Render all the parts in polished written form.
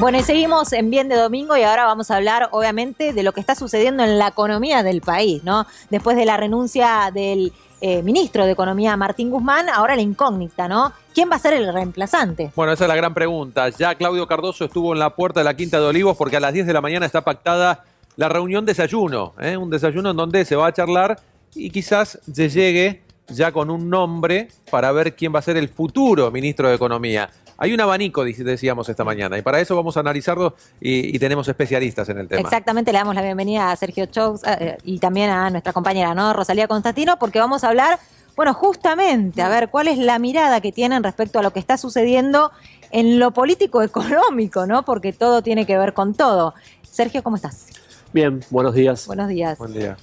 Bueno, y seguimos en Bien de Domingo y ahora vamos a hablar, obviamente, de lo que está sucediendo en la economía del país, ¿no? Después de la renuncia del ministro de Economía, Martín Guzmán, ahora la incógnita, ¿no? ¿Quién va a ser el reemplazante? Bueno, esa es la gran pregunta. Ya Claudio Cardoso estuvo en la puerta de la Quinta de Olivos porque a las 10 de la mañana está pactada la reunión desayuno, un desayuno en donde se va a charlar y quizás se llegue ya con un nombre para ver quién va a ser el futuro ministro de Economía. Hay un abanico, decíamos esta mañana, y para eso vamos a analizarlo y tenemos especialistas en el tema. Exactamente, le damos la bienvenida a Sergio Choux y también a nuestra compañera, ¿no? Rosalía Constantino, porque vamos a hablar, bueno, justamente, a ver, cuál es la mirada que tienen respecto a lo que está sucediendo en lo político-económico, ¿no? Porque todo tiene que ver con todo. Sergio, ¿cómo estás? Bien, buenos días. Buenos días. Buen día.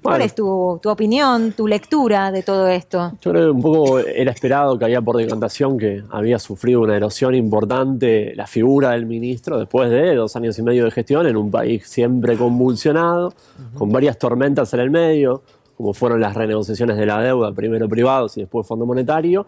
¿Cuál es tu opinión, tu lectura de todo esto? Yo creo que un poco era esperado que había por decantación que había sufrido una erosión importante la figura del ministro después de 2 años y medio de gestión en un país siempre convulsionado, con varias tormentas en el medio, como fueron las renegociaciones de la deuda, primero privados y después Fondo Monetario,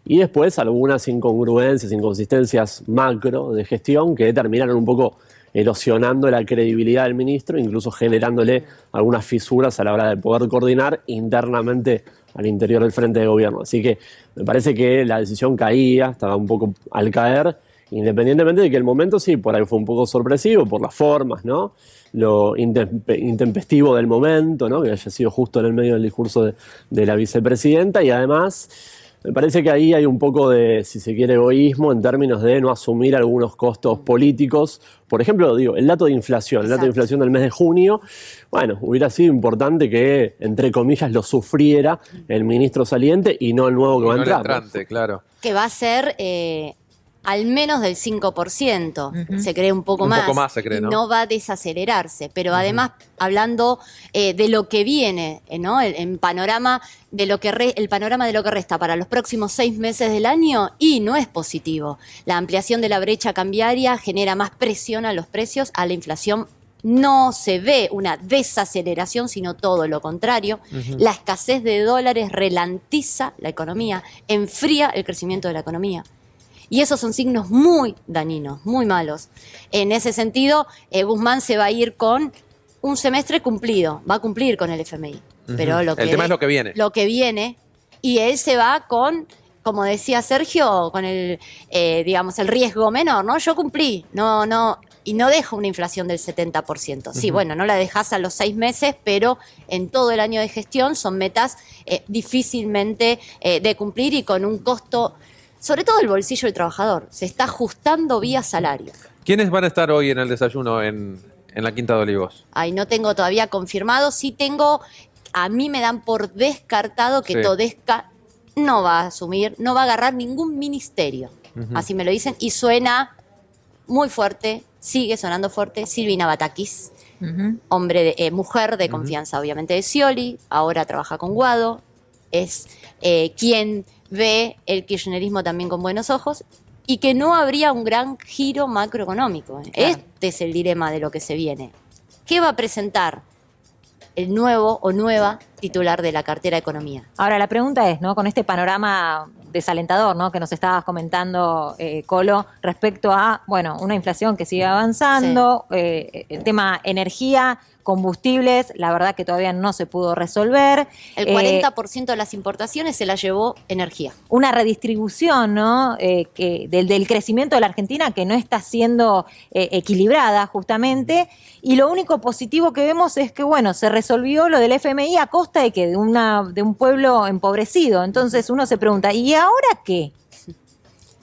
y después algunas incongruencias, inconsistencias macro de gestión que terminaron un poco erosionando la credibilidad del ministro, incluso generándole algunas fisuras a la hora de poder coordinar internamente al interior del frente de gobierno. Así que me parece que la decisión caía, estaba un poco al caer, independientemente de que el momento sí, por ahí fue un poco sorpresivo, por las formas, ¿no? Lo intempestivo del momento, ¿no? Que haya sido justo en el medio del discurso de la vicepresidenta, y además me parece que ahí hay un poco de, si se quiere, egoísmo en términos de no asumir algunos costos políticos. Por ejemplo, digo, el dato de inflación, el dato de inflación del mes de junio, bueno, hubiera sido importante que, entre comillas, lo sufriera el ministro saliente y no el nuevo que va a entrar. El entrante, claro. Que va a ser al menos del 5%, se cree un poco más. Un poco más se cree, ¿no? Y no va a desacelerarse, pero además, hablando de lo que viene, ¿no? El panorama de lo que resta para los próximos 6 meses del año, y no es positivo. La ampliación de la brecha cambiaria genera más presión a los precios, a la inflación. No se ve una desaceleración, sino todo lo contrario. La escasez de dólares ralentiza la economía, enfría el crecimiento de la economía. Y esos son signos muy dañinos, muy malos. En ese sentido, Guzmán se va a ir con un semestre cumplido, va a cumplir con el FMI. Pero el tema es lo que viene. Lo que viene, y él se va con, como decía Sergio, con el riesgo menor, ¿no? Yo cumplí, y no dejo una inflación del 70%. Sí, bueno, no la dejás a los 6 meses, pero en todo el año de gestión son metas difícilmente de cumplir y con un costo, sobre todo el bolsillo del trabajador, se está ajustando vía salario. ¿Quiénes van a estar hoy en el desayuno en la Quinta de Olivos? Ay, no tengo todavía confirmado, sí tengo, a mí me dan por descartado que Todesca no va a asumir, no va a agarrar ningún ministerio. Así me lo dicen, y suena muy fuerte, sigue sonando fuerte, Silvina Batakis, mujer de confianza obviamente de Scioli, ahora trabaja con Guado, es quien ve el kirchnerismo también con buenos ojos, y que no habría un gran giro macroeconómico. Claro. Este es el dilema de lo que se viene. ¿Qué va a presentar el nuevo o nueva titular de la cartera de Economía? Ahora, la pregunta es, ¿no? Con este panorama desalentador, ¿no? Que nos estabas comentando, Colo, respecto a, bueno, una inflación que sigue avanzando, el tema energía, combustibles, la verdad que todavía no se pudo resolver. El 40% de las importaciones se las llevó energía. Una redistribución, ¿no? Del crecimiento de la Argentina que no está siendo equilibrada justamente, y lo único positivo que vemos es que, bueno, se resolvió lo del FMI a costa de que de un pueblo empobrecido. Entonces uno se pregunta, ¿y ahora qué?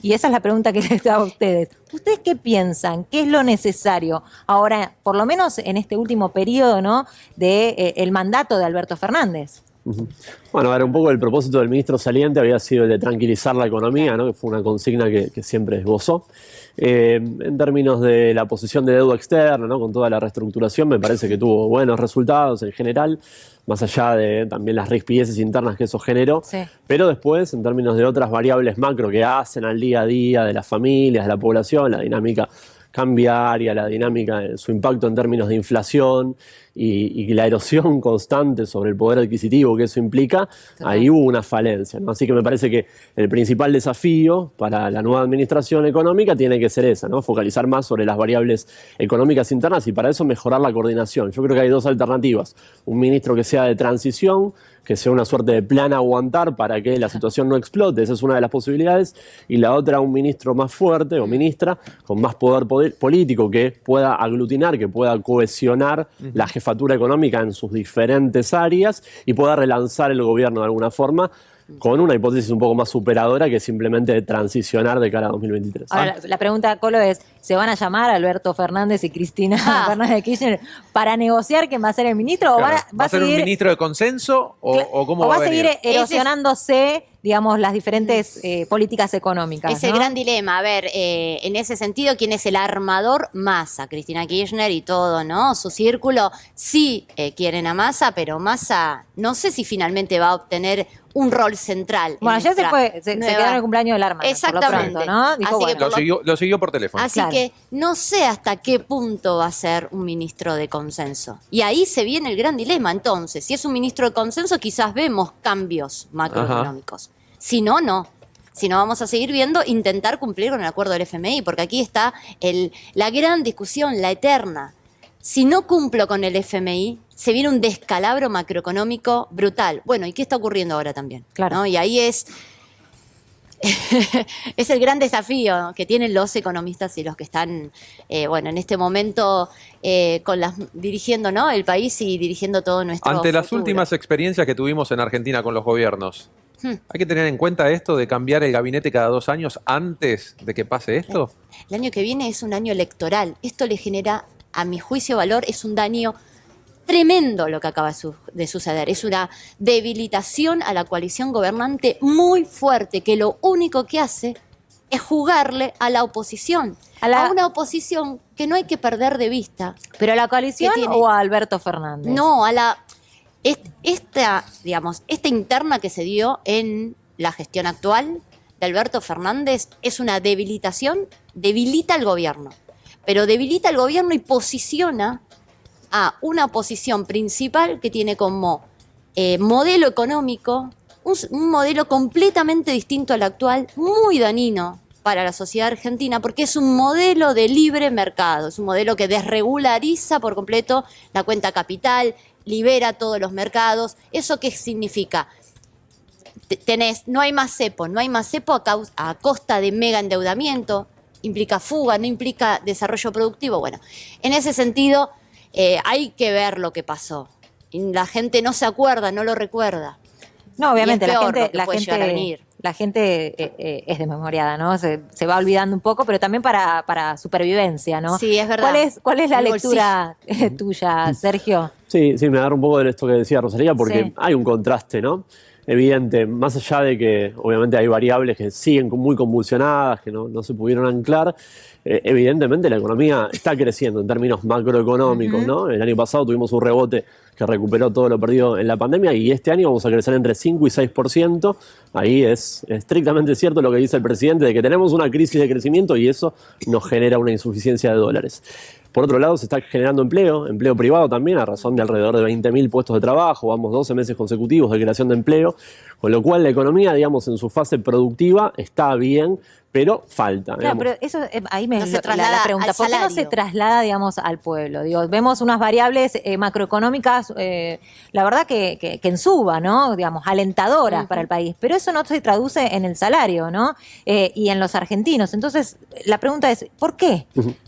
Y esa es la pregunta que les hago a ustedes. ¿Ustedes qué piensan? ¿Qué es lo necesario ahora, por lo menos en este último periodo, ¿no? El mandato de Alberto Fernández? Bueno, a ver, un poco el propósito del ministro saliente había sido el de tranquilizar la economía, ¿no? Que fue una consigna que siempre esbozó. En términos de la posición de deuda externa, ¿no? Con toda la reestructuración, me parece que tuvo buenos resultados en general, más allá de también las rispideces internas que eso generó. Sí. Pero después, en términos de otras variables macro que hacen al día a día de las familias, de la población, la dinámica cambiaria, la dinámica, su impacto en términos de inflación y la erosión constante sobre el poder adquisitivo que eso implica, ahí hubo una falencia, ¿no? Así que me parece que el principal desafío para la nueva administración económica tiene que ser esa, ¿no? Focalizar más sobre las variables económicas internas y para eso mejorar la coordinación. Yo creo que hay dos alternativas. Un ministro que sea de transición, que sea una suerte de plan a aguantar para que la situación no explote, esa es una de las posibilidades, y la otra un ministro más fuerte o ministra con más poder político que pueda aglutinar, que pueda cohesionar la jefatura económica en sus diferentes áreas y pueda relanzar el gobierno de alguna forma con una hipótesis un poco más superadora que simplemente transicionar de cara a 2023. Ahora, la pregunta, Colo, es, ¿se van a llamar a Alberto Fernández y Cristina Fernández de Kirchner para negociar quién va a ser el ministro? Claro. ¿O va a ser seguir, un ministro de consenso o cómo o va va a seguir venir? erosionándose, digamos, las diferentes políticas económicas? Es el ¿no? gran dilema. A ver, en ese sentido, ¿quién es el armador? Massa, Cristina Kirchner y todo, ¿no? Su círculo sí quieren a Massa, pero Massa no sé si finalmente va a obtener un rol central. Bueno, ya se fue, se quedó en el cumpleaños del arma. Exactamente. Por lo pronto, ¿no? Dijo, Así que bueno. Lo siguió por teléfono. Así Claro. que no sé hasta qué punto va a ser un ministro de consenso. Y ahí se viene el gran dilema. Entonces, si es un ministro de consenso, quizás vemos cambios macroeconómicos. Si no, no. Si no, vamos a seguir viendo intentar cumplir con el acuerdo del FMI, porque aquí está la gran discusión, la eterna. Si no cumplo con el FMI, se viene un descalabro macroeconómico brutal. Bueno, ¿y qué está ocurriendo ahora también? Claro. ¿No? Y ahí es el gran desafío que tienen los economistas y los que están, bueno, en este momento dirigiendo, ¿no?, el país y dirigiendo todo nuestro Ante las futuro. últimas experiencias que tuvimos en Argentina con los gobiernos, ¿hay que tener en cuenta esto de cambiar el gabinete cada 2 años antes de que pase esto? El año que viene es un año electoral. Esto le genera, a mi juicio, valor. Es un daño tremendo lo que acaba de suceder. Es una debilitación a la coalición gobernante muy fuerte, que lo único que hace es jugarle a la oposición. A una oposición que no hay que perder de vista. ¿Pero a la coalición tiene- o a Alberto Fernández? No, esta interna que se dio en la gestión actual de Alberto Fernández es una debilitación, debilita al gobierno, pero debilita al gobierno y posiciona a una oposición principal que tiene como modelo económico un modelo completamente distinto al actual, muy dañino para la sociedad argentina, porque es un modelo de libre mercado, es un modelo que desregulariza por completo la cuenta capital, libera todos los mercados. ¿Eso qué significa? No hay más cepo a costa de mega endeudamiento, implica fuga, no implica desarrollo productivo. Bueno, en ese sentido hay que ver lo que pasó. La gente no se acuerda, no lo recuerda. No, obviamente, Y es la peor gente, lo que puede llegar a venir. la gente es desmemoriada, ¿no? Se va olvidando un poco, pero también para supervivencia, ¿no? Sí, es verdad. ¿Cuál es la El lectura tuya, Sergio? Sí, me agarro un poco de esto que decía Rosalía, porque Sí. hay un contraste, ¿no? Evidente, más allá de que obviamente hay variables que siguen muy convulsionadas, que no se pudieron anclar, evidentemente la economía está creciendo en términos macroeconómicos, ¿no? El año pasado tuvimos un rebote que recuperó todo lo perdido en la pandemia y este año vamos a crecer entre 5 y 6%. Ahí es estrictamente cierto lo que dice el presidente, de que tenemos una crisis de crecimiento y eso nos genera una insuficiencia de dólares. Por otro lado, se está generando empleo privado también, a razón de alrededor de 20.000 puestos de trabajo. Vamos 12 meses consecutivos de creación de empleo, con lo cual la economía, digamos, en su fase productiva está bien, pero falta. Claro, digamos. pero eso ahí me No se la traslada pregunta, al ¿por qué no salario? se traslada, digamos, al pueblo? Digo, vemos unas variables macroeconómicas, la verdad que en suba, ¿no? Digamos, alentadoras para el país, pero eso no se traduce en el salario, ¿no? Y en los argentinos. Entonces, la pregunta es, ¿por qué?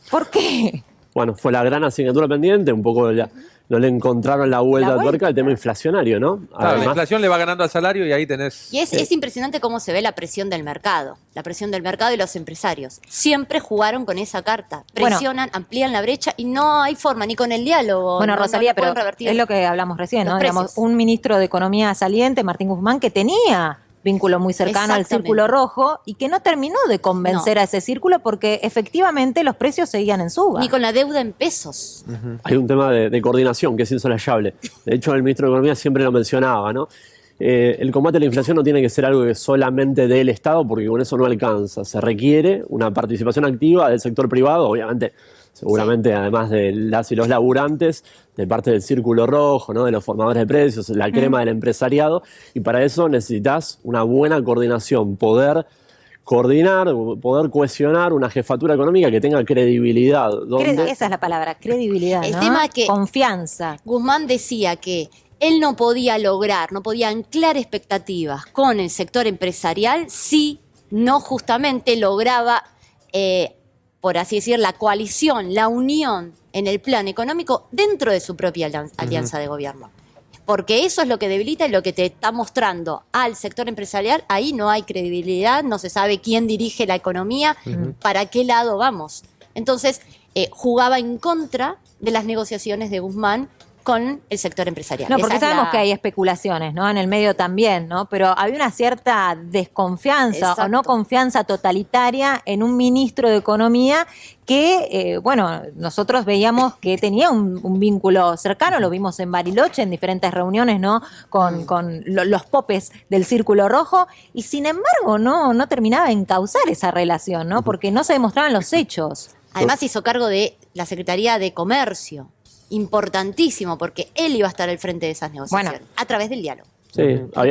¿Por qué? Bueno, fue la gran asignatura pendiente, un poco no le encontraron la vuelta de tuerca al tema inflacionario, ¿no? Claro, la inflación le va ganando al salario y ahí tenés... Y es impresionante cómo se ve la presión del mercado. La presión del mercado y los empresarios. Siempre jugaron con esa carta. Presionan, amplían la brecha y no hay forma, ni con el diálogo. Bueno, no Rosalía, pueden pero revertir es lo que hablamos recién, los ¿no? Digamos, precios. un ministro de Economía saliente, Martín Guzmán, que tenía vínculo muy cercano al Exactamente. Círculo Rojo y que no terminó de convencer a ese círculo porque efectivamente los precios seguían en suba. Ni con la deuda en pesos. Hay un tema de coordinación que es insolayable. De hecho, el ministro de Economía siempre lo mencionaba, ¿no? El combate a la inflación no tiene que ser algo que solamente dé el Estado, porque con eso no alcanza. Se requiere una participación activa del sector privado, obviamente seguramente además de las y los laburantes, de parte del círculo rojo, ¿no? De los formadores de precios, la crema del empresariado, y para eso necesitas una buena coordinación, poder coordinar, poder cohesionar una jefatura económica que tenga credibilidad. Esa es la palabra, credibilidad, El ¿no? tema es que confianza. Guzmán decía que él no podía lograr, no podía anclar expectativas con el sector empresarial si no justamente lograba, por así decir, la coalición, la unión en el plan económico dentro de su propia alianza de gobierno. Porque eso es lo que debilita y lo que te está mostrando al sector empresarial. Ahí no hay credibilidad, no se sabe quién dirige la economía, para qué lado vamos. Entonces, jugaba en contra de las negociaciones de Guzmán con el sector empresarial. No, porque sabemos que hay especulaciones, ¿no? En el medio también, ¿no? Pero había una cierta desconfianza o no confianza totalitaria en un ministro de Economía que, bueno, nosotros veíamos que tenía un vínculo cercano, lo vimos en Bariloche, en diferentes reuniones, ¿no? Con los popes del Círculo Rojo, y sin embargo no terminaba de encauzar esa relación, ¿no? Porque no se demostraban los hechos. Además hizo cargo de la Secretaría de Comercio. Importantísimo, porque él iba a estar al frente de esas negociaciones, a través del diálogo. Sí,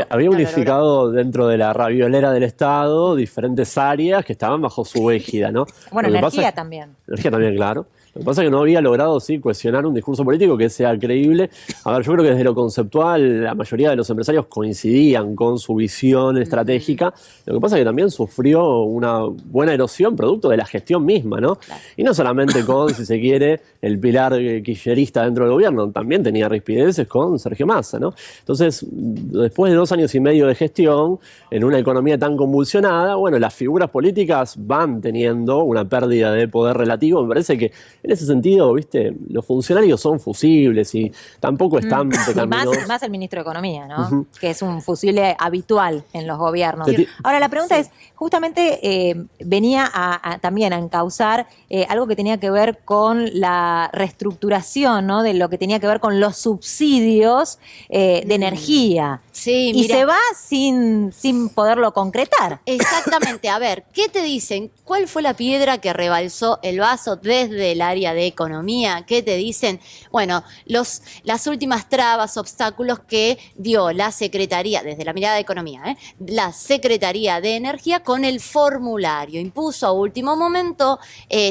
había unificado dentro de la raviolera del Estado diferentes áreas que estaban bajo su égida, ¿no? Bueno, energía también. Energía también, claro. Lo que pasa es que no había logrado, sí, cohesionar un discurso político que sea creíble. A ver, yo creo que desde lo conceptual la mayoría de los empresarios coincidían con su visión estratégica. Lo que pasa es que también sufrió una buena erosión producto de la gestión misma, ¿no? Claro. Y no solamente con, si se quiere, el pilar kirchnerista dentro del gobierno, también tenía rispideces con Sergio Massa, ¿no? Entonces, después de 2 años y medio de gestión, en una economía tan convulsionada, bueno, las figuras políticas van teniendo una pérdida de poder relativo. Me parece que en ese sentido, viste, los funcionarios son fusibles y tampoco están pecaminosos. Más el ministro de Economía, ¿no? Que es un fusible habitual en los gobiernos. Ahora, la pregunta es, justamente venía también a encauzar algo que tenía que ver con la reestructuración, ¿no? De lo que tenía que ver con los subsidios de energía. Sí, y se va sin poderlo concretar. Exactamente. A ver, ¿qué te dicen? ¿Cuál fue la piedra que rebalsó el vaso desde el área de economía? ¿Qué te dicen? Bueno, las últimas trabas, obstáculos que dio la Secretaría, desde la mirada de economía, la Secretaría de Energía con el formulario. Impuso a último momento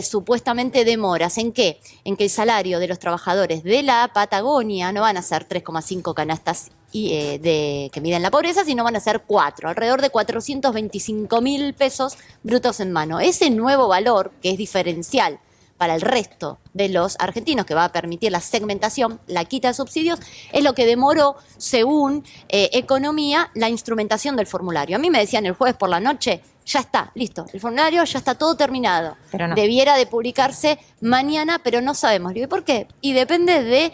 supuestamente demoras. ¿En qué? En que el salario de los trabajadores de la Patagonia no van a ser 3,5 canastas que miden la pobreza, sino van a ser 4, alrededor de 425.000 pesos brutos en mano. Ese nuevo valor, que es diferencial para el resto de los argentinos, que va a permitir la segmentación, la quita de subsidios, es lo que demoró, según Economía, la instrumentación del formulario. A mí me decían el jueves por la noche, ya está, listo, el formulario ya está todo terminado. Pero no. Debiera de publicarse mañana, pero no sabemos. ¿Y por qué? Y depende de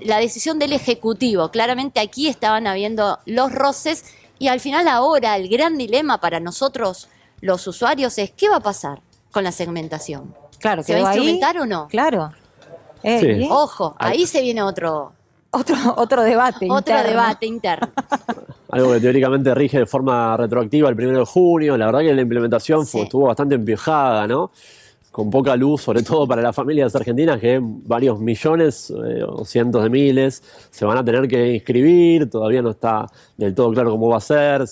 la decisión del Ejecutivo. Claramente aquí estaban habiendo los roces y al final ahora el gran dilema para nosotros, los usuarios, es ¿qué va a pasar con la segmentación? Claro, ¿se va a instrumentar o no? Claro. Sí. Ojo, ahí se viene otro debate interno. Otro debate interno. Algo que teóricamente rige de forma retroactiva el 1 de junio. La verdad que la implementación estuvo bastante empiojada, ¿no? Con poca luz, sobre todo para las familias argentinas, que varios millones o cientos de miles se van a tener que inscribir. Todavía no está del todo claro cómo va a ser,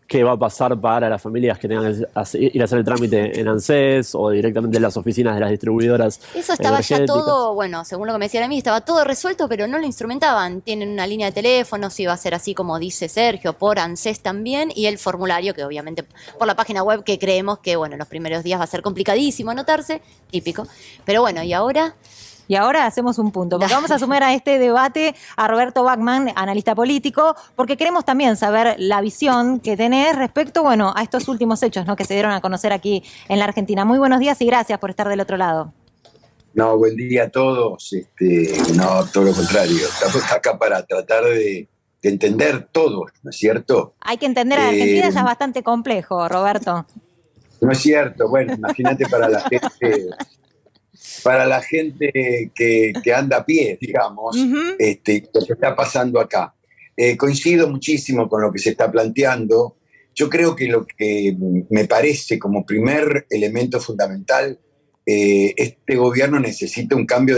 qué va a pasar para las familias que tengan que ir a hacer el trámite en ANSES o directamente en las oficinas de las distribuidoras. Eso estaba ya todo, bueno, según lo que me decían a mí, estaba todo resuelto, pero no lo instrumentaban. Tienen una línea de teléfono, si va a ser así como dice Sergio, por ANSES también, y el formulario, que obviamente por la página web, que creemos que, bueno, los primeros días va a ser complicadísimo anotarse, típico. Pero bueno, ¿y ahora? Y ahora hacemos un punto, porque vamos a sumar a este debate a Roberto Bachmann, analista político, porque queremos también saber la visión que tenés respecto, bueno, a estos últimos hechos, ¿no?, que se dieron a conocer aquí en la Argentina. Muy buenos días y gracias por estar del otro lado. No, buen día a todos. No, todo lo contrario. Estamos acá para tratar de entender todo, ¿no es cierto? Hay que entender a Argentina, ya es bastante complejo, Roberto. No es cierto. Bueno, imagínate para la gente... Para la gente que anda a pie, digamos, lo que está pasando acá. Coincido muchísimo con lo que se está planteando. Yo creo que lo que me parece como primer elemento fundamental este gobierno necesita un cambio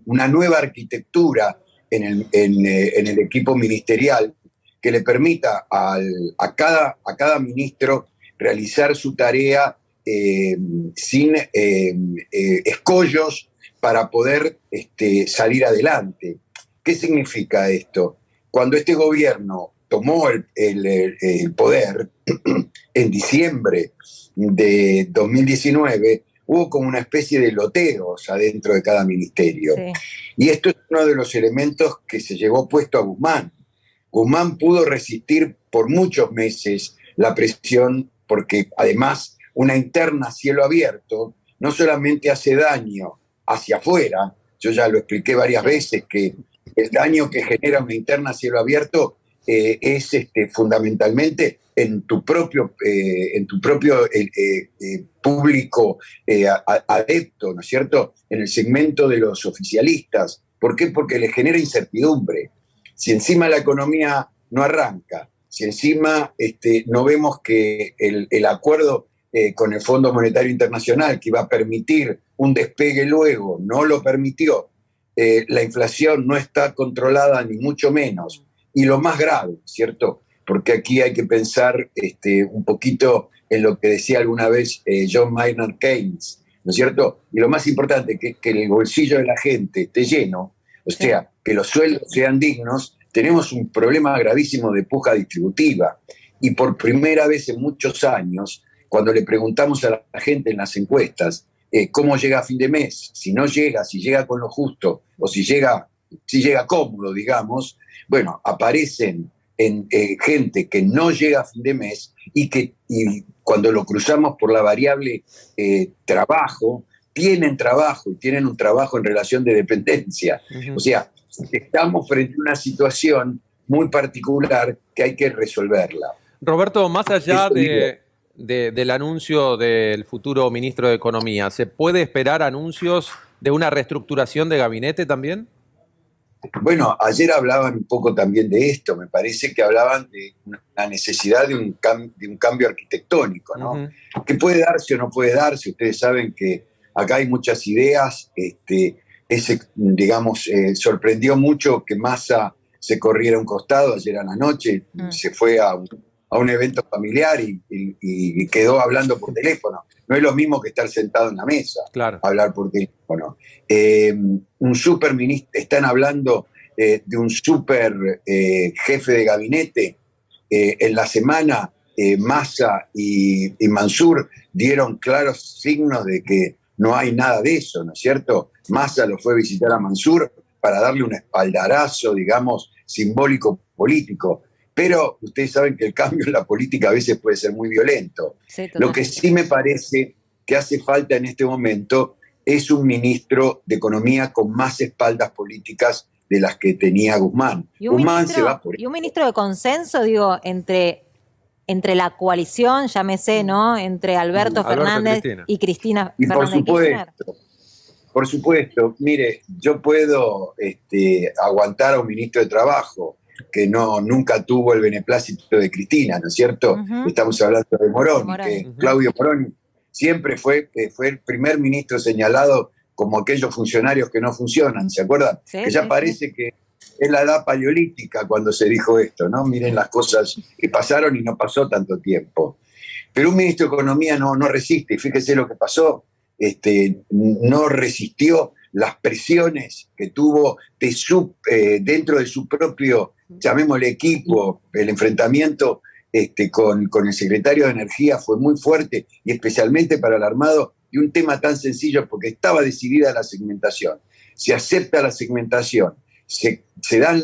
una nueva arquitectura en el equipo ministerial que le permita a cada ministro realizar su tarea sin escollos para poder salir adelante. ¿Qué significa esto? Cuando este gobierno tomó el poder en diciembre de 2019, hubo como una especie de loteos adentro de cada ministerio. Sí. Y esto es uno de los elementos que se llevó puesto a Guzmán. Guzmán pudo resistir por muchos meses la presión, porque además una interna a cielo abierto no solamente hace daño hacia afuera, yo ya lo expliqué varias veces, que el daño que genera una interna a cielo abierto es fundamentalmente en tu propio público adepto, ¿no es cierto?, en el segmento de los oficialistas. ¿Por qué? Porque le genera incertidumbre. Si encima la economía no arranca, si encima no vemos que el acuerdo con el Fondo Monetario Internacional, que iba a permitir un despegue luego, no lo permitió, la inflación no está controlada ni mucho menos, y lo más grave, ¿cierto?, porque aquí hay que pensar un poquito en lo que decía alguna vez John Maynard Keynes, ¿no es cierto? Y lo más importante, que el bolsillo de la gente esté lleno, o sea, que los sueldos sean dignos. Tenemos un problema gravísimo de puja distributiva. Y por primera vez en muchos años, cuando le preguntamos a la gente en las encuestas cómo llega a fin de mes, si no llega, si llega con lo justo, o si llega cómodo, digamos, bueno, aparecen gente que no llega a fin de mes y cuando lo cruzamos por la variable trabajo, tienen trabajo y tienen un trabajo en relación de dependencia. O sea, estamos frente a una situación muy particular que hay que resolverla. Roberto, más allá del anuncio del futuro ministro de Economía, ¿se puede esperar anuncios de una reestructuración de gabinete también? Bueno, ayer hablaban un poco también de esto, me parece que hablaban de la necesidad de un cambio arquitectónico, ¿no? Uh-huh. Que puede darse o no puede darse. Ustedes saben que acá hay muchas ideas. Sorprendió mucho que Massa se corriera a un costado ayer a la noche, se fue a un evento familiar y quedó hablando por teléfono. No es lo mismo que estar sentado en la mesa, claro, hablar por teléfono. Un superministro, están hablando de un super jefe de gabinete. En la semana, Massa y Mansur dieron claros signos de que no hay nada de eso, ¿no es cierto? Massa lo fue a visitar a Mansur para darle un espaldarazo, digamos, simbólico político. Pero ustedes saben que el cambio en la política a veces puede ser muy violento. Sí, lo que sí me parece que hace falta en este momento es un ministro de Economía con más espaldas políticas de las que tenía Guzmán. Guzmán se va por... Y un ministro de consenso, digo, entre la coalición, llámese, ¿no?, entre Alberto Fernández y Cristina Fernández de Kirchner. Por supuesto, mire, yo puedo aguantar a un ministro de Trabajo que nunca tuvo el beneplácito de Cristina, ¿no es cierto? Uh-huh. Estamos hablando de Moroni, que Claudio Moroni siempre fue el primer ministro señalado como aquellos funcionarios que no funcionan, ¿se acuerdan? Sí, que ya parece que es la edad paleolítica cuando se dijo esto, ¿no? Miren las cosas que pasaron y no pasó tanto tiempo. Pero un ministro de Economía no resiste, y fíjese lo que pasó, no resistió las presiones que tuvo dentro de su propio, llamémosle equipo. El enfrentamiento con el secretario de Energía fue muy fuerte, y especialmente para el armado de un tema tan sencillo, porque estaba decidida la segmentación. Se acepta la segmentación, se dan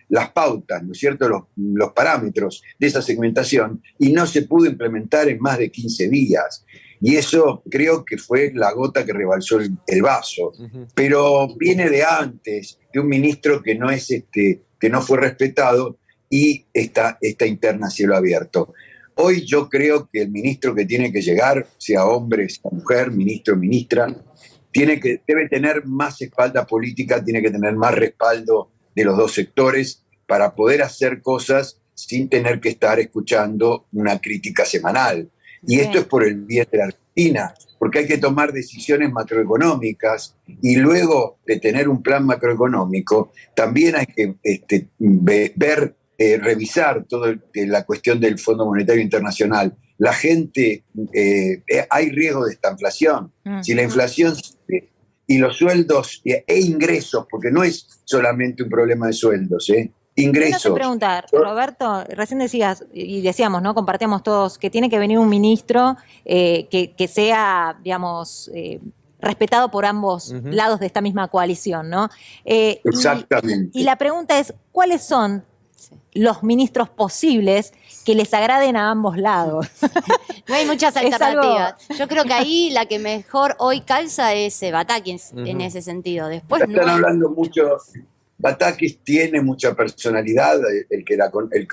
las pautas, ¿no es cierto?, los parámetros de esa segmentación, y no se pudo implementar en más de 15 días. Y eso creo que fue la gota que rebalsó el vaso. Uh-huh. Pero viene de antes, de un ministro que no fue respetado, y esta interna a cielo abierto. Hoy yo creo que el ministro que tiene que llegar, sea hombre, sea mujer, ministro o ministra, debe tener más espalda política, tiene que tener más respaldo de los dos sectores para poder hacer cosas sin tener que estar escuchando una crítica semanal. Y Sí. esto es por el bien de la Argentina, porque hay que tomar decisiones macroeconómicas y luego de tener un plan macroeconómico, también hay que ver, revisar toda la cuestión del Fondo Monetario Internacional. La gente, hay riesgo de esta inflación. Si la inflación sube y los sueldos e ingresos, porque no es solamente un problema de sueldos, ingresos. Uno se pregunta, Roberto, recién decías, y decíamos, ¿no? Compartíamos todos, que tiene que venir un ministro que sea, digamos, respetado por ambos lados de esta misma coalición, ¿no? Exactamente. Y la pregunta es, ¿cuáles son los ministros posibles que les agraden a ambos lados? No hay muchas Es alternativas. algo- Yo creo que ahí la que mejor hoy calza es Batakis en ese sentido. Después no Están hay hablando mucho. Batakis tiene mucha personalidad, el que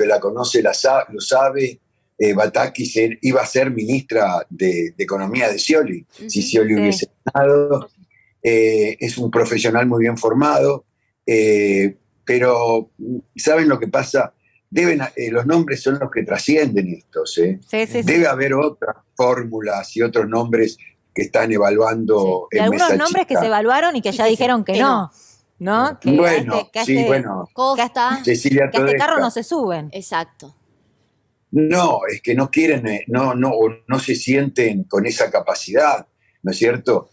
la conoce lo sabe. Batakis iba a ser ministra de Economía de Scioli, si Scioli Sí. hubiese ganado. Es un profesional muy bien formado, pero ¿saben lo que pasa? Los nombres son los que trascienden estos. Sí, sí, sí. Debe haber otras fórmulas y otros nombres que están evaluando Y en algunos mesa nombres que chica. se evaluaron y que ya dijeron que no. ¿No? Que Bueno, que sí, bueno. Costa. Cecilia que a este carro Todesca. no se suben. Exacto. No, es que no quieren, no se sienten con esa capacidad, ¿no es cierto?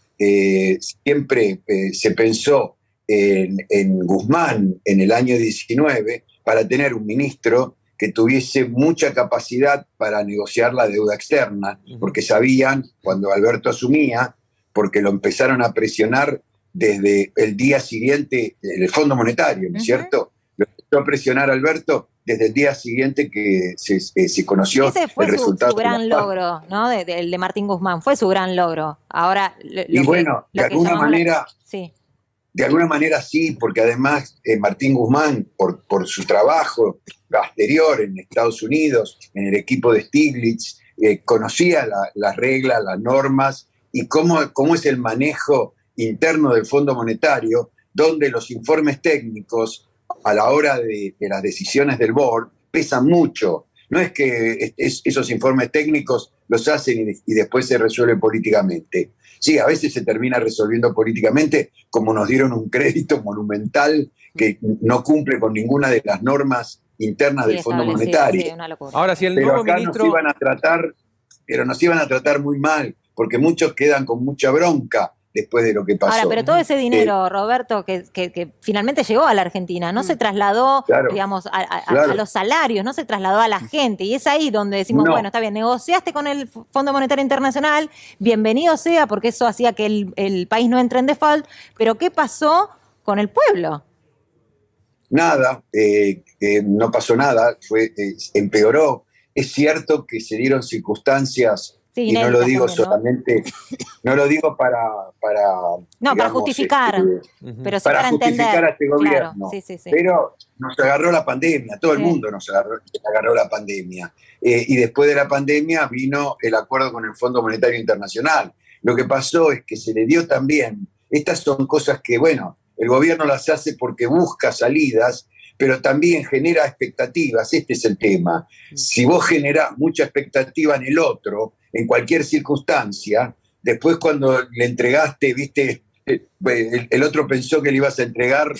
Siempre se pensó en Guzmán en el año 19 para tener un ministro que tuviese mucha capacidad para negociar la deuda externa, porque sabían, cuando Alberto asumía, porque lo empezaron a presionar desde el día siguiente, el Fondo Monetario, ¿no es cierto? Lo empezó a presionar Alberto desde el día siguiente que se conoció Ese fue el su resultado. de la gran PAC. logro, ¿no? El de Martín Guzmán, fue su gran logro. Ahora, Y bueno, de alguna manera, sí. de alguna manera sí, porque además Martín Guzmán, por su trabajo posterior en Estados Unidos, en el equipo de Stiglitz, conocía las reglas, las normas y cómo es el manejo interno del Fondo Monetario, donde los informes técnicos a la hora de las decisiones del board pesan mucho. No es que esos informes técnicos los hacen y después se resuelven políticamente. Sí, a veces se termina resolviendo políticamente, como nos dieron un crédito monumental que no cumple con ninguna de las normas internas del Fondo Monetario. Sí, una locura. Ahora, si el Pero nuevo acá ministro... nos iban a tratar muy mal, porque muchos quedan con mucha bronca después de lo que pasó. Ahora, pero todo ese dinero, Roberto, que finalmente llegó a la Argentina, no se trasladó, Claro, digamos, claro. a los salarios, no se trasladó a la gente. Y es ahí donde decimos, No. bueno, está bien, negociaste con el Fondo Monetario Internacional, bienvenido sea, porque eso hacía que el país no entre en default, pero ¿qué pasó con el pueblo? Nada, no pasó nada, empeoró. Es cierto que se dieron circunstancias, Sí, y no lo inéditas digo también, ¿no? solamente, no lo digo para No, para digamos, justificar, pero sí para para justificar entender. a este gobierno. Claro, sí. Pero nos agarró la pandemia, todo el Sí. mundo nos agarró la pandemia. Y después de la pandemia vino el acuerdo con el Fondo Monetario Internacional. Lo que pasó es que se le dio también, estas son cosas que, bueno, el gobierno las hace porque busca salidas, pero también genera expectativas. Este es el tema. Si vos generás mucha expectativa en el otro, en cualquier circunstancia, después cuando le entregaste, viste, el otro pensó que le ibas a entregar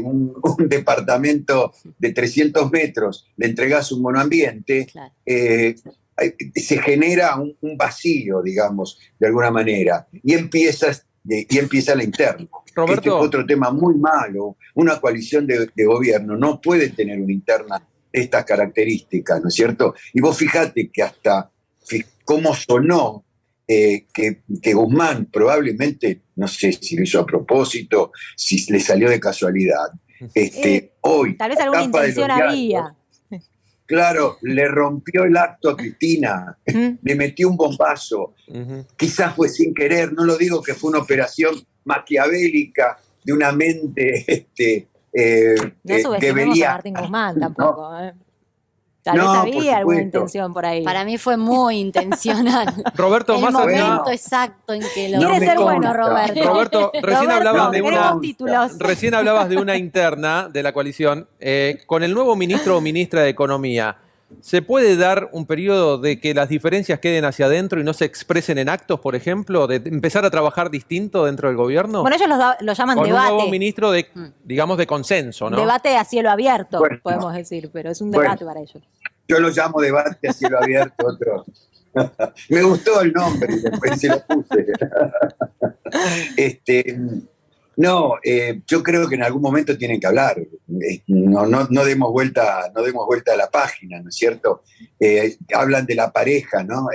un departamento de 300 metros, le entregás un monoambiente, Claro. se genera un vacío, digamos, de alguna manera, y empieza la interna. Roberto. Este es otro tema muy malo. Una coalición de gobierno no puede tener una interna de estas características, ¿no es cierto? Y vos fijate que hasta cómo sonó que Guzmán probablemente, no sé si lo hizo a propósito, si le salió de casualidad. Hoy, Tal vez alguna tapa de los intención diarios, había. Claro, le rompió el acto a Cristina, le metió un bombazo. Quizás fue sin querer, no lo digo que fue una operación maquiavélica de una mente No subestimemos debería. a Martín Guzmán tampoco. Tal No, vez por había alguna supuesto. intención por ahí. Para mí fue muy intencional. Roberto, el más allá... momento exacto en que lo... Quiere me ser consta. bueno, Roberto. Roberto, recién hablabas de queremos una... títulos. Recién hablabas de una interna de la coalición. Con el nuevo ministro o ministra de Economía, ¿Se puede dar un periodo de que las diferencias queden hacia adentro y no se expresen en actos, por ejemplo? ¿De empezar a trabajar distinto dentro del gobierno? Bueno, ellos lo llaman Con debate. un nuevo ministro de, digamos, de consenso, ¿no? Debate a cielo abierto, Bueno, podemos decir, pero es un debate para ellos. Yo lo llamo debate a cielo abierto, otro. Me gustó el nombre y después se lo puse. Yo creo que en algún momento tienen que hablar. No demos vuelta a la página, ¿no es cierto? Hablan de la pareja, ¿no?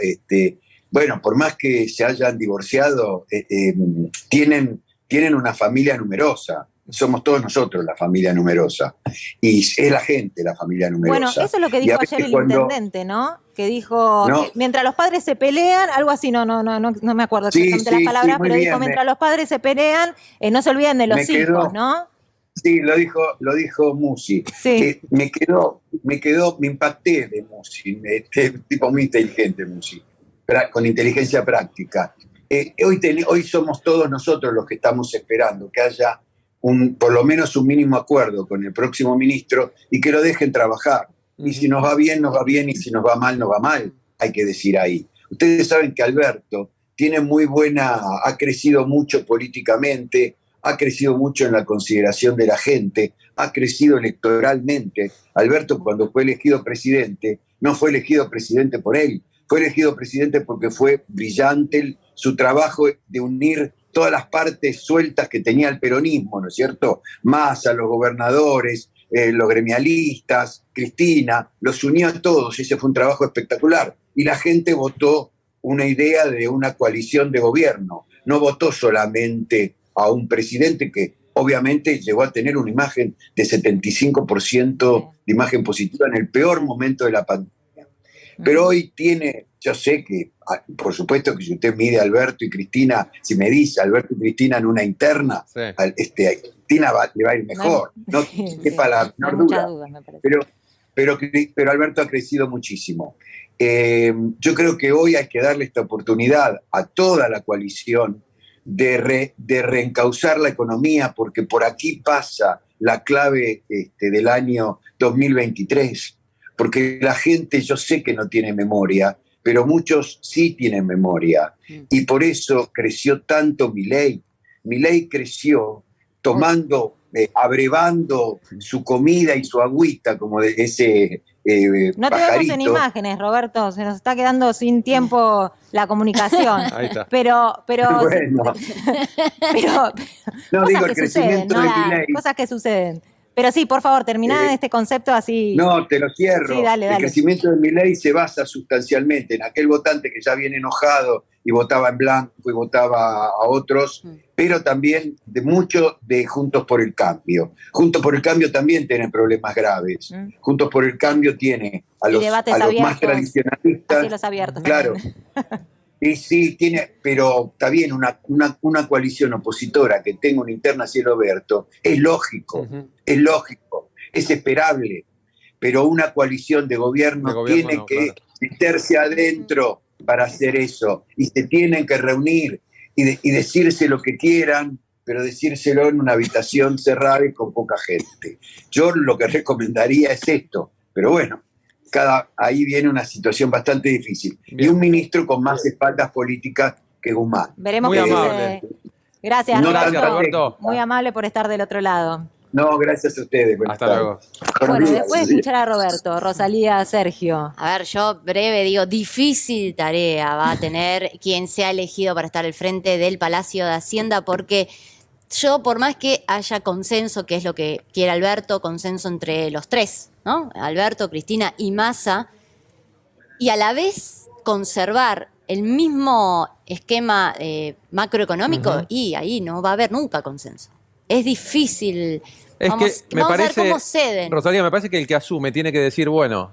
Bueno, por más que se hayan divorciado, tienen una familia numerosa. Somos todos nosotros la familia numerosa. Y es la gente la familia numerosa. Bueno, eso es lo que dijo ayer el intendente, ¿no? Que dijo, que mientras los padres se pelean, algo así, no me acuerdo exactamente las palabras, pero dijo, mientras los padres se pelean, no se olviden de los hijos, ¿no? Sí, lo dijo Musi. Sí. Me impacté de Musi, tipo muy inteligente Musi, con inteligencia práctica. Hoy somos todos nosotros los que estamos esperando que haya por lo menos un mínimo acuerdo con el próximo ministro y que lo dejen trabajar. Y si nos va bien, nos va bien, y si nos va mal, nos va mal, hay que decir ahí. Ustedes saben que Alberto ha crecido mucho políticamente, ha crecido mucho en la consideración de la gente, ha crecido electoralmente. Alberto, cuando fue elegido presidente, no fue elegido presidente por él, fue elegido presidente porque fue brillante su trabajo de unir todas las partes sueltas que tenía el peronismo, ¿no es cierto? Massa, los gobernadores, los gremialistas, Cristina, los unió a todos, ese fue un trabajo espectacular. Y la gente votó una idea de una coalición de gobierno, no votó solamente a un presidente que obviamente llegó a tener una imagen de 75% de imagen positiva en el peor momento de la pandemia. Pero hoy yo sé que, por supuesto que si usted mide a Alberto y Cristina, si me dice Alberto y Cristina en una interna, Sí. a Cristina le va a ir mejor, no quepa la menor duda. Pero Alberto ha crecido muchísimo. Yo creo que hoy hay que darle esta oportunidad a toda la coalición de reencauzar la economía, porque por aquí pasa la clave del año 2023. Porque la gente, yo sé que no tiene memoria, pero muchos sí tienen memoria. Y por eso creció tanto Milei. Milei creció abrevando su comida y su agüita, como de ese no te pajarito. vemos en imágenes, Roberto, se nos está quedando sin tiempo la comunicación. Ahí está. Pero Bueno. No cosas digo que el crecimiento suceden, de Milei. cosas que suceden. Pero sí, por favor, terminá este concepto así. No, te lo cierro. Sí, dale. El crecimiento de Milei se basa sustancialmente en aquel votante que ya viene enojado y votaba en blanco y votaba a otros, pero también de mucho de Juntos por el Cambio. Juntos por el Cambio también tiene problemas graves. Juntos por el Cambio tiene a los más tradicionalistas. Así los abiertos. Claro. Y sí, pero está bien, una coalición opositora que tenga una interna a cielo abierto, es lógico, es esperable, pero una coalición de gobierno tiene que meterse adentro para hacer eso, y se tienen que reunir y decirse lo que quieran, pero decírselo en una habitación cerrada y con poca gente. Yo lo que recomendaría es esto, pero bueno, ahí viene una situación bastante difícil. Bien. Y un ministro con más espaldas políticas que Guzmán. Veremos Muy qué amable. sucede. Gracias, No Roberto. Gracias, Roberto. Muy amable por estar del otro lado. No, gracias a ustedes. Buenas Hasta tardes. luego. Bueno, después de escuchar a Roberto, Rosalía, Sergio. A ver, yo breve digo, difícil tarea va a tener quien sea elegido para estar al frente del Palacio de Hacienda, porque yo, por más que haya consenso, que es lo que quiere Alberto, consenso entre los tres, ¿no? Alberto, Cristina y Massa, y a la vez conservar el mismo esquema macroeconómico, y ahí no va a haber nunca consenso. Es difícil. Es que me vamos a parece, ver cómo ceden. Rosalía, me parece que el que asume tiene que decir, bueno,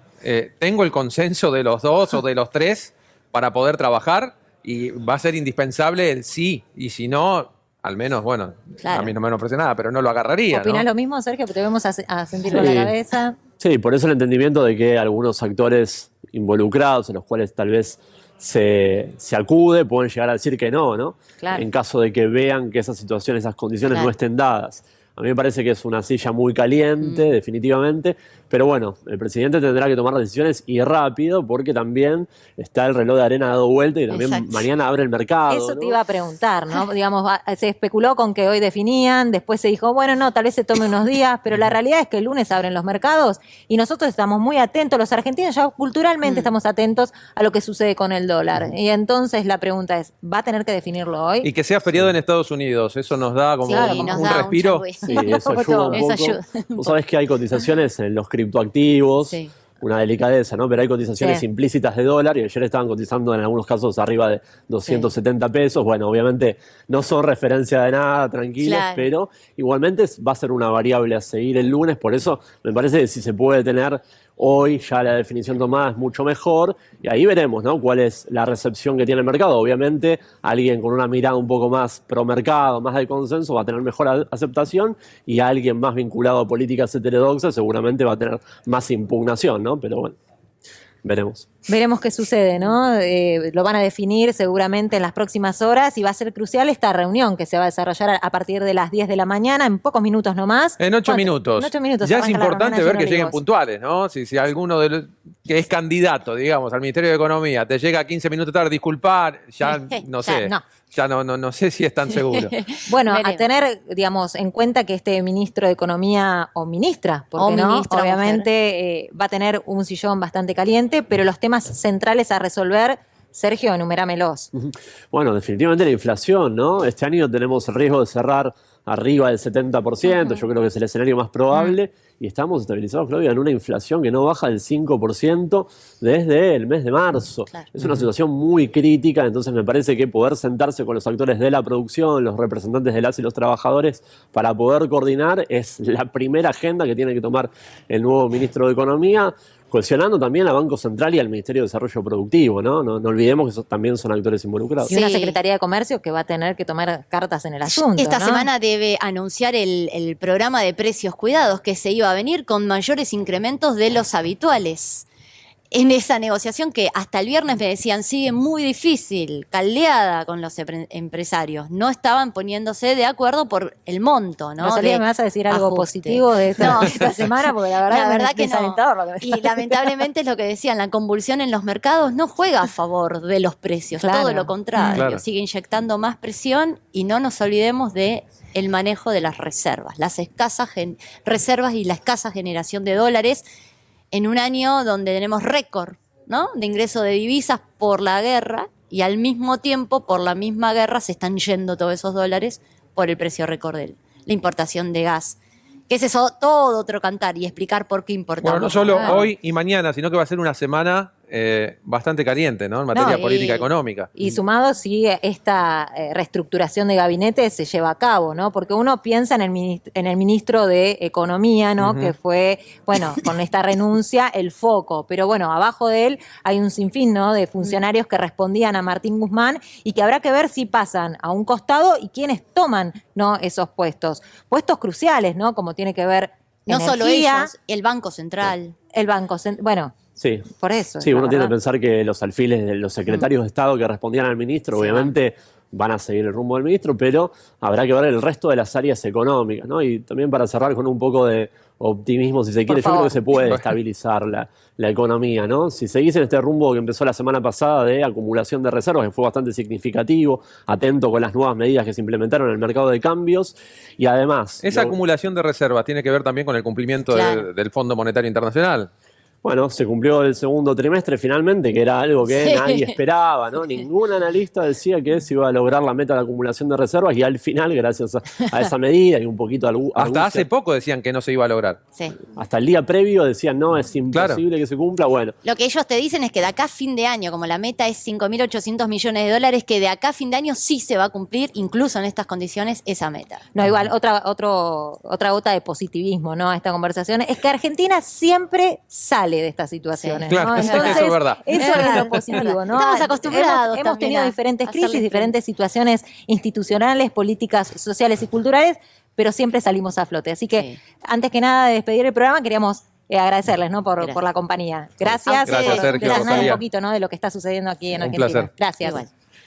tengo el consenso de los dos o de los tres para poder trabajar y va a ser indispensable el sí. Y si no, al menos, bueno, Claro. a mí no me ofrece nada, pero no lo agarraría, ¿Opinás ¿no? lo mismo, Sergio? Te vemos a sentir con la Sí. cabeza. Sí, por eso el entendimiento de que algunos actores involucrados, en los cuales tal vez se acude, pueden llegar a decir que no, ¿no? Claro. En caso de que vean que esa situación, esas condiciones Claro. no estén dadas. A mí me parece que es una silla muy caliente, definitivamente, pero bueno, el presidente tendrá que tomar decisiones y rápido, porque también está el reloj de arena dado vuelta y también Exacto. mañana abre el mercado. Eso ¿no? te iba a preguntar, ¿no? Digamos, se especuló con que hoy definían, después se dijo, bueno, no, tal vez se tome unos días, pero la realidad es que el lunes abren los mercados y nosotros estamos muy atentos, los argentinos ya culturalmente estamos atentos a lo que sucede con el dólar. Y entonces la pregunta es, ¿va a tener que definirlo hoy? Y que sea feriado en Estados Unidos, eso nos da como Sí, un nos da respiro. changüí. Sí, eso ayuda un Eso poco. ayuda. Vos sabés que hay cotizaciones en los criptoactivos, Sí. una delicadeza, ¿no? Pero hay cotizaciones Sí. implícitas de dólar y ayer estaban cotizando en algunos casos arriba de 270 pesos. Bueno, obviamente no son referencia de nada, tranquilos, Claro. pero igualmente va a ser una variable a seguir el lunes. Por eso me parece que si se puede tener hoy ya la definición tomada es mucho mejor y ahí veremos, ¿no? Cuál es la recepción que tiene el mercado. Obviamente alguien con una mirada un poco más pro mercado, más de consenso, va a tener mejor aceptación y alguien más vinculado a políticas heterodoxas seguramente va a tener más impugnación, ¿no? Pero bueno, veremos. Veremos qué sucede, ¿no? Lo van a definir seguramente en las próximas horas y va a ser crucial esta reunión que se va a desarrollar a partir de las 10 de la mañana, en pocos minutos nomás. En 8 ¿Cuánto? minutos. En 8 minutos. Ya es arranca la importante reunión ver allí que en lleguen Olivos. puntuales, ¿no? Si alguno de los que es candidato, digamos, al Ministerio de Economía, te llega 15 minutos tarde, disculpar, ya no Ya, sé. no. Ya no sé si es tan seguro. Bueno, Veremos. a tener, digamos, en cuenta que este ministro de Economía o ministra, porque O no, ministra, obviamente va a tener un sillón bastante caliente, pero los temas centrales a resolver, Sergio, enuméramelos. Bueno, definitivamente la inflación, ¿no? Este año tenemos el riesgo de cerrar arriba del 70%, yo creo que es el escenario más probable, y estamos estabilizados, Claudia, en una inflación que no baja del 5% desde el mes de marzo. Claro. Es una situación muy crítica, entonces me parece que poder sentarse con los actores de la producción, los representantes de las y los trabajadores, para poder coordinar, es la primera agenda que tiene que tomar el nuevo ministro de Economía, cohesionando también a Banco Central y al Ministerio de Desarrollo Productivo, ¿no? No olvidemos que también son actores involucrados. Y una Sí. Secretaría de Comercio que va a tener que tomar cartas en el asunto. Esta ¿no? semana debe anunciar el programa de precios cuidados que se iba a venir con mayores incrementos de los habituales. En esa negociación que hasta el viernes me decían sigue muy difícil, caldeada con los empresarios. No estaban poniéndose de acuerdo por el monto, ¿no? Rosalía, de ¿me vas a decir algo ajuste. positivo de esta, No. de esta semana? Porque la verdad, La verdad es que no. desalentador lo que me Y está- lamentablemente es lo que decían, la convulsión en los mercados no juega a favor de los precios, Claro. todo lo contrario, Claro. sigue inyectando más presión y no nos olvidemos de el manejo de las reservas, las escasas reservas y la escasa generación de dólares en un año donde tenemos récord, ¿no? De ingreso de divisas por la guerra y al mismo tiempo por la misma guerra se están yendo todos esos dólares por el precio récord de la importación de gas. Que es eso todo otro cantar y explicar por qué importamos. Bueno, no solo Claro. hoy y mañana, sino que va a ser una semana bastante caliente, ¿no? En materia No, política económica. Y sumado si esta reestructuración de gabinete se lleva a cabo, ¿no? Porque uno piensa en el ministro de Economía, ¿no? Ujú. Que fue, bueno, con esta renuncia, el foco. Pero bueno, abajo de él hay un sinfín, ¿no? De funcionarios que respondían a Martín Guzmán y que habrá que ver si pasan a un costado y quiénes toman, ¿no? Esos puestos. Puestos cruciales, ¿no? Como tiene que ver No solo energía, ellos, el Banco Central. el Banco Bueno, Sí. por eso. Sí, la uno tiene que verdad. pensar que los alfiles de los secretarios de Estado que respondían al ministro, Se obviamente van a seguir el rumbo del ministro, pero habrá que ver el resto de las áreas económicas, ¿no? Y también para cerrar con un poco de optimismo, si se quiere, yo creo favor. que se puede estabilizar la economía, ¿no? Si seguís en este rumbo que empezó la semana pasada de acumulación de reservas, que fue bastante significativo, atento con las nuevas medidas que se implementaron en el mercado de cambios, y además... Esa lo- acumulación de reservas tiene que ver también con el cumplimiento Claro. del Fondo Monetario Internacional. Bueno, se cumplió el segundo trimestre finalmente, que era algo que Sí. nadie esperaba, ¿no? Ningún analista decía que se iba a lograr la meta de acumulación de reservas y al final, gracias a esa medida y un poquito de Hasta hace poco decían que no se iba a lograr. Sí. hasta el día previo decían, no, es imposible que se cumpla. Bueno, Lo que ellos te dicen es que de acá a fin de año, como la meta es 5.800 millones de dólares, que de acá a fin de año sí se va a cumplir, incluso en estas condiciones, esa meta. No, igual, otra gota de positivismo, ¿no? A esta conversación es que Argentina siempre sale de estas situaciones. Sí. Claro, ¿no? eso es verdad. Eso es lo positivo, ¿no? Estamos acostumbrados Hemos también tenido a diferentes hacerle crisis, diferentes situaciones institucionales, políticas, sociales y culturales, pero siempre salimos a flote. Así que, Sí. antes que nada de despedir el programa, queríamos agradecerles, ¿no? Gracias. por la compañía. Gracias. Gracias, Sergio, Desgranar un Rosalía. poquito, ¿no? De lo que está sucediendo aquí en Un Argentina. placer. Gracias. Igual.